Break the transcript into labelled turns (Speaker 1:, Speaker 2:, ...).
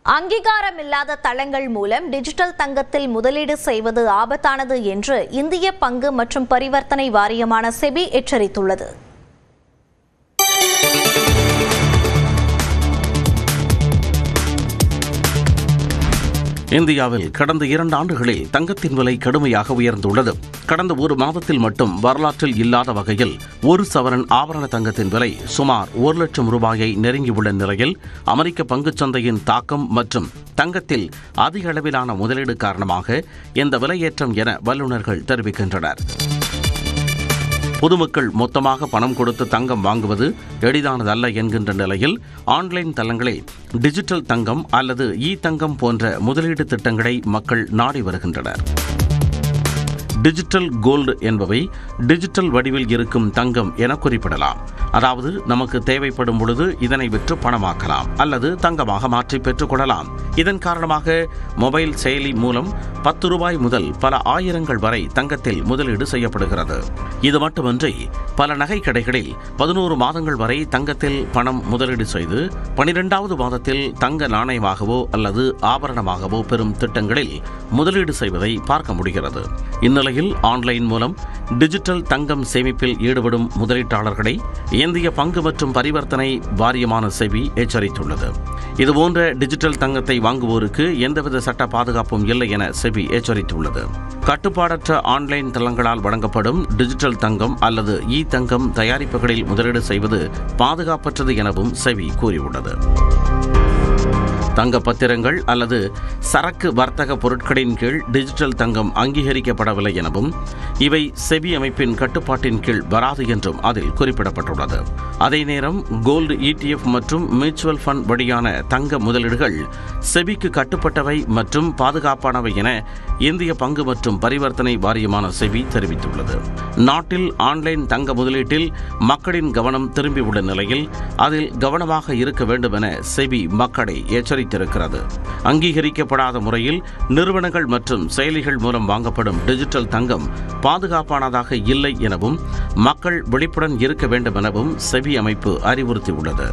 Speaker 1: அங்கீகாரமில்லாத தளங்கள் மூலம் டிஜிட்டல் தங்கத்தில் முதலீடு செய்வது ஆபத்தானது என்று இந்திய பங்கு மற்றும் பரிவர்த்தனை வாரியமான செபி எச்சரித்துள்ளது.
Speaker 2: இந்தியாவில் கடந்த 2 ஆண்டுகளில் தங்கத்தின் விலை கடுமையாக உயர்ந்துள்ளது. கடந்த ஒரு மாதத்தில் மட்டும் வரலாற்றில் இல்லாத வகையில் 1 சவரன் ஆபரண தங்கத்தின் விலை சுமார் 1 லட்சம் ரூபாயை நெருங்கியுள்ள நிலையில் அமெரிக்க பங்குச்சந்தையின் தாக்கம் மற்றும் தங்கத்தில் அதிக அளவிலான முதலீடு காரணமாக இந்த விலையேற்றம் என வல்லுநர்கள் தெரிவிக்கின்றனர். பொதுமக்கள் மொத்தமாக பணம் கொடுத்து தங்கம் வாங்குவது எளிதானதல்ல என்கின்ற நிலையில் ஆன்லைன் தளங்களில் டிஜிட்டல் தங்கம் அல்லது தங்கம் போன்ற முதலீடு திட்டங்களை மக்கள் நாடி வருகின்றனர். டிஜிட்டல் கோல்டு என்பவை டிஜிட்டல் வடிவில் இருக்கும் தங்கம் என குறிப்பிடலாம். அதாவது நமக்கு தேவைப்படும் பொழுது இதனை விற்று பணமாக்கலாம் அல்லது தங்கமாக மாற்றி பெற்றுக்கொள்ளலாம். இதன் காரணமாக மொபைல் செயலி மூலம் 10 ரூபாய் முதல் பல ஆயிரங்கள் வரை தங்கத்தில் முதலீடு செய்யப்படுகிறது. இது மட்டுமின்றி பல நகை கடைகளில் 11 மாதங்கள் வரை தங்கத்தில் பணம் முதலீடு செய்து 12வது மாதத்தில் தங்க நாணயமாகவோ அல்லது ஆபரணமாகவோ பெறும் திட்டங்களில் முதலீடு செய்வதை பார்க்க முடிகிறது. இந்நிலையில் ஆன்லைன் மூலம் டிஜிட்டல் தங்கம் சேமிப்பில் ஈடுபடும் முதலீட்டாளர்களை இந்திய பங்கு மற்றும் பரிவர்த்தனை வாரியமான செபி எச்சரித்துள்ளது. இதுபோன்ற டிஜிட்டல் தங்கத்தை வாங்குவோருக்கு எந்தவித சட்ட பாதுகாப்பும் இல்லை என செபி எச்சரித்துள்ளது. கட்டுப்பாடற்ற ஆன்லைன் தளங்களால் வழங்கப்படும் டிஜிட்டல் தங்கம் அல்லது தங்கம் தயாரிப்புகளில் முதலீடு செய்வது பாதுகாப்பற்றது எனவும் செபி கூறியுள்ளது. தங்க பத்திரங்கள் அல்லது சரக்கு வர்த்தக பொருட்களின் கீழ் டிஜிட்டல் தங்கம் அங்கீகரிக்கப்படவில்லை எனவும் இவை செபி அமைப்பின் கட்டுப்பாட்டின் கீழ் வராது என்றும் அதில் குறிப்பிடப்பட்டுள்ளது. அதே நேரம் கோல்டு ETF மற்றும் மியூச்சுவல் ஃபண்ட் வழியான தங்க முதலீடுகள் செபிக்கு கட்டுப்பட்டவை மற்றும் பாதுகாப்பானவை என இந்திய பங்கு மற்றும் பரிவர்த்தனை வாரியமான செபி தெரிவித்துள்ளது. நாட்டில் ஆன்லைன் தங்க முதலீட்டில் மக்களின் கவனம் திரும்பியுள்ள நிலையில் அதில் கவனமாக இருக்க வேண்டும் என செபி மக்களை எச்சரித்திருக்கிறது. அங்கீகரிக்கப்படாத முறையில் நிறுவனங்கள் மற்றும் செயலிகள் மூலம் வாங்கப்படும் டிஜிட்டல் தங்கம் பாதுகாப்பானதாக இல்லை எனவும் மக்கள் விழிப்புடன் இருக்க வேண்டும் எனவும் செபி அமைப்பு அறிவுறுத்தியுள்ளது.